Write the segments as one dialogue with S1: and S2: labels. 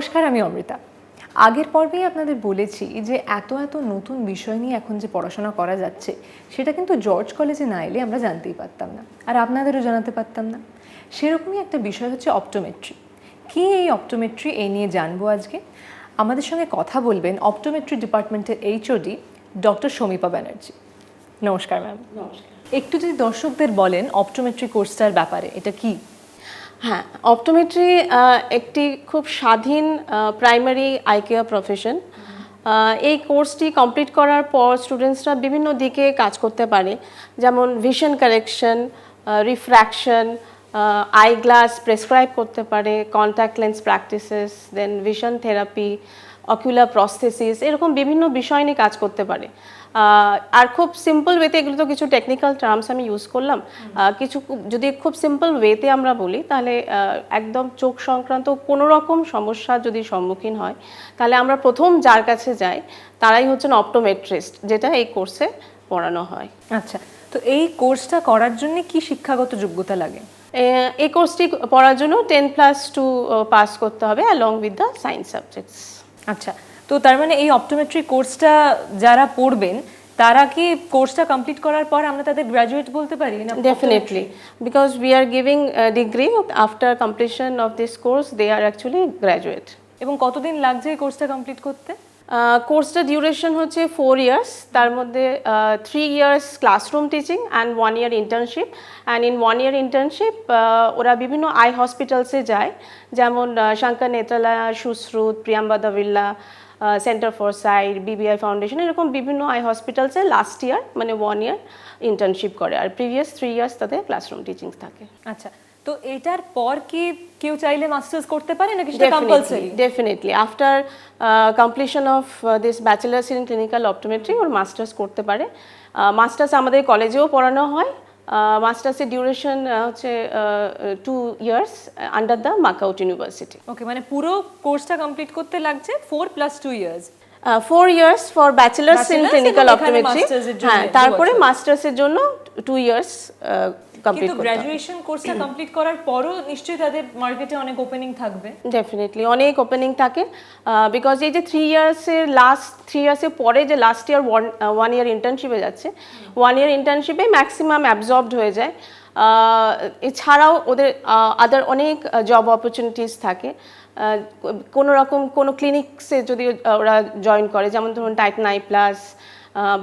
S1: নমস্কার, আমি অমৃতা। আগের পর্বেই আপনাদের বলেছি যে এত নতুন বিষয় নিয়ে এখন যে পড়াশোনা করা যাচ্ছে সেটা কিন্তু জর্জ কলেজে না এলে আমরা জানতেই পারতাম না, আর আপনাদেরও জানাতে পারতাম না। সেরকমই একটা বিষয় হচ্ছে অপটোমেট্রি। কী এই অপটোমেট্রি, এই নিয়ে জানবো আজকে। আমাদের সঙ্গে কথা বলবেন অপটোমেট্রি ডিপার্টমেন্টের এইচওডি ডক্টর শমীপা ব্যানার্জি। নমস্কার ম্যাম।
S2: নমস্কার।
S1: একটু যদি দর্শকদের বলেন অপটোমেট্রি কোর্সটার ব্যাপারে, এটা কি?
S2: হ্যাঁ, অপটোমেট্রি একটি খুব স্বাধীন প্রাইমারি আই কেয়ার প্রফেশন। এই কোর্সটি কমপ্লিট করার পর স্টুডেন্টসরা বিভিন্ন দিকে কাজ করতে পারে, যেমন vision correction, refraction, I glass prescribe করতে পারে, কন্ট্যাক্ট লেন্স প্র্যাকটিসেস, দেন ভিশন থেরাপি, অকুলার প্রস্থেসিস, এরকম বিভিন্ন বিষয় নিয়ে কাজ করতে পারে। আর খুব সিম্পল ওয়েতে, এগুলো তো কিছু টেকনিক্যাল টার্মস আমি ইউজ করলাম, কিছু যদি খুব সিম্পল ওয়েতে আমরা বলি তাহলে একদম চোখ সংক্রান্ত কোনো রকম সমস্যা যদি সম্মুখীন হয় তাহলে আমরা প্রথম যার কাছে যাই তারাই হচ্ছেন অপটোমেট্রিস্ট, যেটা এই কোর্সে পড়ানো হয়।
S1: আচ্ছা, তো এই কোর্সটা করার জন্য কি শিক্ষাগত যোগ্যতা লাগে?
S2: এই কোর্সটি পড়ার জন্য 10+2 পাস করতে হবে along with the science subjects.
S1: আচ্ছা, তো তার মানে এই অপটোমেট্রি কোর্সটা যারা পড়বেন তারা কি কোর্সটা কমপ্লিট করার পর আমরা তাদের গ্র্যাজুয়েট বলতে পারি না?
S2: Definitely, because we are giving a degree after completion of this course, they are actually graduate.
S1: এবং কতদিন লাগছে এই কোর্সটা কমপ্লিট করতে?
S2: কোর্সটা ডিউরেশন হচ্ছে 4 years, তার মধ্যে 3 years classroom teaching and 1 year internship. And in 1 year internship ওরা বিভিন্ন আই হসপিটালসে যায়, যেমন Shankar Netralaya, Sushruta, Priyamvada Birla, centre for sight, BBI foundation, এরকম বিভিন্ন আই হসপিটালসে লাস্ট ইয়ার মানে 1 year ইন্টার্নশিপ করে, আর প্রিভিয়াস 3 years তাদের ক্লাসরুম টিচিং থাকে।
S1: আচ্ছা, তো এটার পর কি কেউ চাইলে মাস্টার্স করতে পারে নাকি সেটা compulsory?
S2: Definitely, after completion of this bachelors in clinical optometry or masters করতে পারে। মাস্টার্স আমাদের কলেজেও পড়ানো হয়। মাস্টার্সের ডিউরেশন হচ্ছে 2 years under the MAKAUT university.
S1: Okay, মানে পুরো কোর্সটা কমপ্লিট করতে লাগছে 4 + 2 years।
S2: 4 years for bachelors in clinical optometry, হ্যাঁ, তারপরে মাস্টার্সের জন্য 2 years কমপ্লিট করতে হবে।
S1: গ্র্যাজুয়েশন কোর্সটা কমপ্লিট করার পরও নিশ্চয়ই তাদের মার্কেটে অনেক ওপেনিং থাকবে।
S2: ডেফিনেটলি অনেক ওপেনিং থাকে, বিকজ এই যে 3 yearsের লাস্ট 3 yearsের পরে যে লাস্ট ইয়ার 1 year ইন্টার্নশিপে যাচ্ছে, 1 year ইন্টার্নশিপে ম্যাক্সিমাম অ্যাবজর্বড হয়ে যায়। এছাড়াও ওদের আদার অনেক জব অপরচুনিটিস থাকে। কোনো ক্লিনিক্সে যদি ওরা জয়েন করে, যেমন ধরুন টাইটান আই প্লাস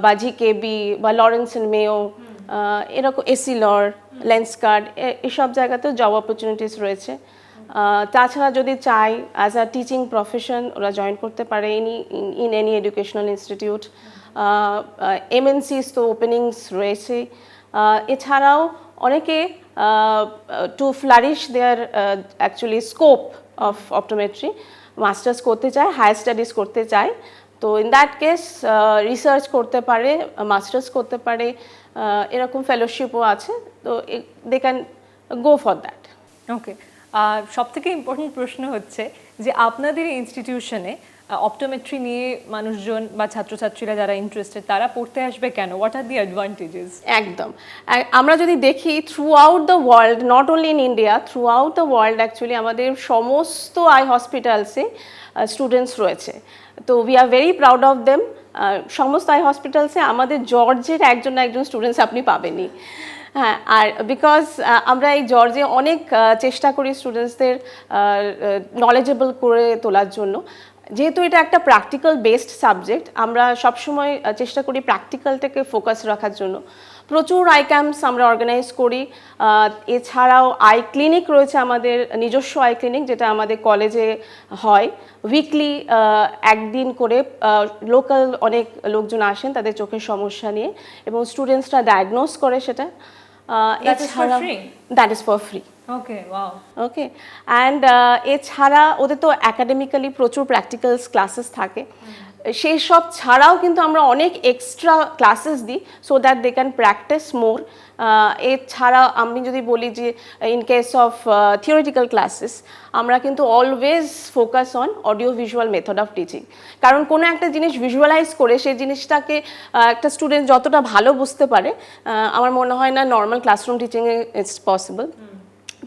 S2: বা জিকেবি বা লরেন্স এন্ড মেও, এরকম এসিলর, লেন্সকার্ড, এসব জায়গাতেও জব অপরচুনিটিস রয়েছে। তাছাড়া যদি চাই অ্যাজ আ টিচিং প্রফেশন ওরা জয়েন করতে পারে in any educational institute. MNCs তো ওপেনিংস রয়েছে। এছাড়াও অনেকে to flourish there actually scope of optometry masters করতে চায়, হায়ার স্টাডিজ করতে চায়, তো ইন দ্যাট কেস রিসার্চ করতে পারে, মাস্টার্স করতে পারে, এরকম ফেলোশিপও আছে, তো they can go for that.
S1: Okay, সবথেকে ইম্পর্টেন্ট প্রশ্ন হচ্ছে যে আপনাদের ইনস্টিটিউশনে অপটোমেট্রি নিয়ে মানুষজন বা ছাত্রছাত্রীরা যারা ইন্টারেস্টেড তারা পড়তে আসবে কেন? What are the advantages?
S2: একদম, আমরা যদি দেখি through out the world, not only in India, through out the world actually আমাদের সমস্ত আই হসপিটালসে স্টুডেন্টস রয়েছে, তো we are very proud of them. সমস্ত আই হসপিটালসে আমাদের জর্জের একজন স্টুডেন্টস আপনি পাবেনই। হ্যাঁ, আর বিকজ আমরা এই জর্জে অনেক চেষ্টা করি স্টুডেন্টসদের নলেজেবল করে তোলার জন্য। যেহেতু এটা একটা প্র্যাকটিক্যাল বেসড সাবজেক্ট, আমরা সবসময় চেষ্টা করি প্র্যাকটিক্যালটাকে ফোকাস রাখার জন্য। প্রচুর আই ক্যাম্পস আমরা অর্গানাইজ করি। এছাড়াও আই ক্লিনিক রয়েছে আমাদের, নিজস্ব আই ক্লিনিক, যেটা আমাদের কলেজে হয়। উইকলি একদিন করে লোকাল অনেক লোকজন আসেন তাদের চোখের সমস্যা নিয়ে, এবং স্টুডেন্টসরা ডায়াগনোস করে সেটা। That is for free.
S1: Okay, wow.
S2: Okay, and এছাড়া ওদের তো একাডেমিক্যালি প্রচুর প্র্যাকটিক্যালস ক্লাসেস থাকে, সেই সব ছাড়াও কিন্তু আমরা অনেক এক্সট্রা ক্লাসেস দিই so that they can practice more. এছাড়া আমি যদি বলি যে in case of theoretical classes আমরা কিন্তু always focus on audio visual method of teaching, কারণ কোনো একটা জিনিস ভিজুয়ালাইজ করে সেই জিনিসটাকে একটা স্টুডেন্ট যতটা ভালো বুঝতে পারে, আমার মনে হয় না নর্মাল ক্লাসরুম টিচিংয়ে it's possible.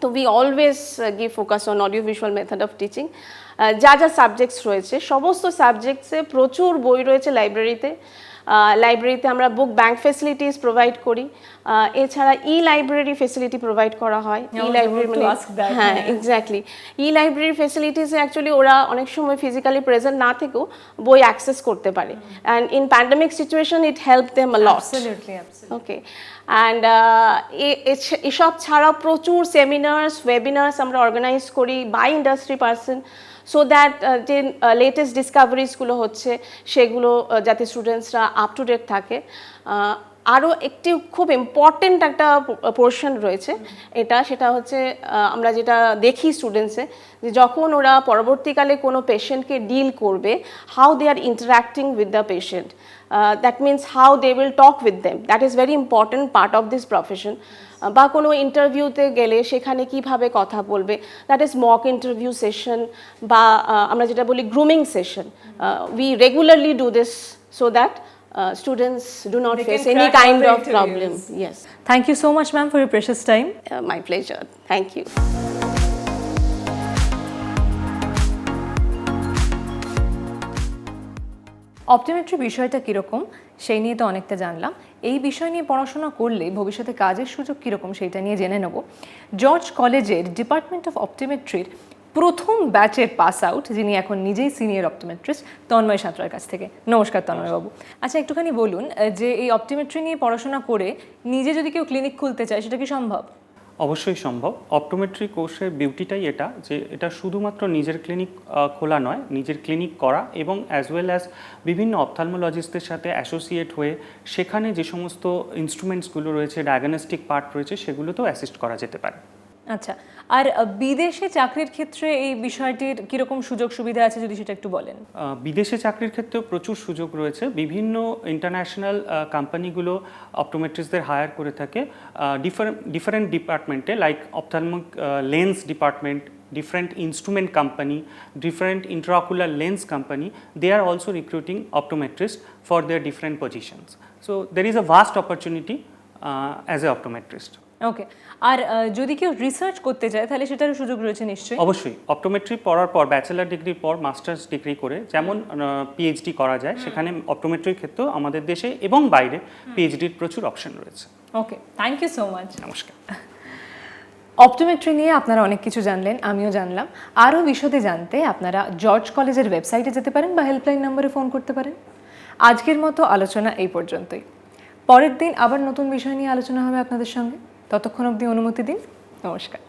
S2: So we always give focus on audio visual method of teaching. যা যা সাবজেক্টস রয়েছে সমস্ত সাবজেক্টসে প্রচুর বই রয়েছে লাইব্রেরিতে। লাইব্রেরিতে আমরা বুক ব্যাংক ফেসিলিটিস প্রোভাইড করি, এছাড়া লাইব্রেরি ফেসিলিটি প্রোভাইড করা হয়। লাইব্রেরি মানে হ্যাঁ এক্স্যাক্টলি লাইব্রেরি ফেসিলিটিসে অ্যাকচুয়ালি ওরা অনেক সময় ফিজিক্যালি প্রেজেন্ট না থেকেও বই অ্যাক্সেস করতে পারে, and in pandemic situation it help them a lot. Okay, and এসব ছাড়াও প্রচুর সেমিনার্স ওয়েবিনার্স আমরা অর্গানাইজ করি by industry person, so that যে লেটেস্ট ডিসকাভারিজগুলো হচ্ছে সেগুলো যাতে স্টুডেন্টসরা আপ টু ডেট থাকে। আরও একটি খুব ইম্পর্টেন্ট একটা পোর্শন রয়েছে সেটা হচ্ছে আমরা যেটা দেখি স্টুডেন্টসে যে যখন ওরা পরবর্তীকালে কোনো পেশেন্টকে ডিল করবে, how they are interacting with the patient, that means how they will talk with them, that is very important part of this profession. বা কোনো ইন্টারভিউতে গেলে সেখানে কিভাবে কথা বলবে, that is mock interview session বা আমরা যেটা বলি grooming session. We regularly do this so that students do not face any kind of problem. Yes.
S1: Thank you so much, ma'am, for your precious time.
S2: My pleasure. Thank you.
S1: Optometry বিষয়টা কীরকম সেই নিয়ে তো অনেকটা জানলাম। এই বিষয় নিয়ে পড়াশোনা করলে ভবিষ্যতে কাজের সুযোগ কীরকম সেইটা নিয়ে জেনে নেব। জর্জ কলেজের ডিপার্টমেন্ট অফ অপটোমেট্রির প্রথম ব্যাচের পাস আউট, যিনি এখন নিজেই সিনিয়র অপটোমেট্রিস্ট, তন্ময় সাঁতরার কাছ থেকে। নমস্কার তন্ময়বাবু। আচ্ছা, একটুখানি বলুন যে এই অপটোমেট্রি নিয়ে পড়াশোনা করে নিজে যদি কেউ ক্লিনিক খুলতে চায় সেটা কি সম্ভব?
S3: অবশ্যই সম্ভব। অপটোমেট্রি কোর্সের বিউটিটাই এটা যে এটা শুধুমাত্র নিজের ক্লিনিক খোলা নয়, নিজের ক্লিনিক করা এবং অ্যাজ ওয়েল অ্যাজ বিভিন্ন অপথলমোলজিস্টদের সাথে অ্যাসোসিয়েট হয়ে সেখানে যে সমস্ত ইনস্ট্রুমেন্টসগুলো রয়েছে, ডায়াগনস্টিক পার্ট রয়েছে, সেগুলোতেও অ্যাসিস্ট করা যেতে পারে।
S1: আচ্ছা, আর বিদেশে চাকরির ক্ষেত্রে এই বিষয়টির কীরকম সুযোগ সুবিধা আছে যদি সেটা একটু বলেন।
S3: বিদেশে চাকরির ক্ষেত্রেও প্রচুর সুযোগ রয়েছে। বিভিন্ন ইন্টারন্যাশনাল কোম্পানিগুলো অপটোমেট্রিস্টদের হায়ার করে থাকে ডিফারেন্ট ডিপার্টমেন্টে, like ophthalmic lens department, different instrument company, different intraocular lens company, they are also recruiting optometrists for their different positions. So there is a vast opportunity as a optometrist.
S1: ওকে, আর যদি কেউ research করতে চায় তাহলে সেটারও সুযোগ রয়েছে নিশ্চয়ই?
S3: অবশ্যই। অপটোমেট্রি পড়ার পর ব্যাচেলার ডিগ্রির পর মাস্টার্স ডিগ্রি করে যেমন পিএইচডি করা যায়, সেখানে অপটোমেট্রির ক্ষেত্রেও আমাদের দেশে এবং বাইরে পিএইচডির প্রচুর অপশন রয়েছে।
S1: ওকে, থ্যাংক ইউ সো মাচ।
S3: নমস্কার।
S1: অপটোমেট্রি নিয়ে আপনারা অনেক কিছু জানলেন, আমিও জানলাম। আরও বিশদে জানতে আপনারা জর্জ কলেজের ওয়েবসাইটে যেতে পারেন বা হেল্পলাইন নম্বরে ফোন করতে পারেন। আজকের মতো আলোচনা এই পর্যন্তই। পরের দিন আবার নতুন বিষয় নিয়ে আলোচনা হবে আপনাদের সঙ্গে। ততক্ষণ অবধি অনুমতি দিন। নমস্কার।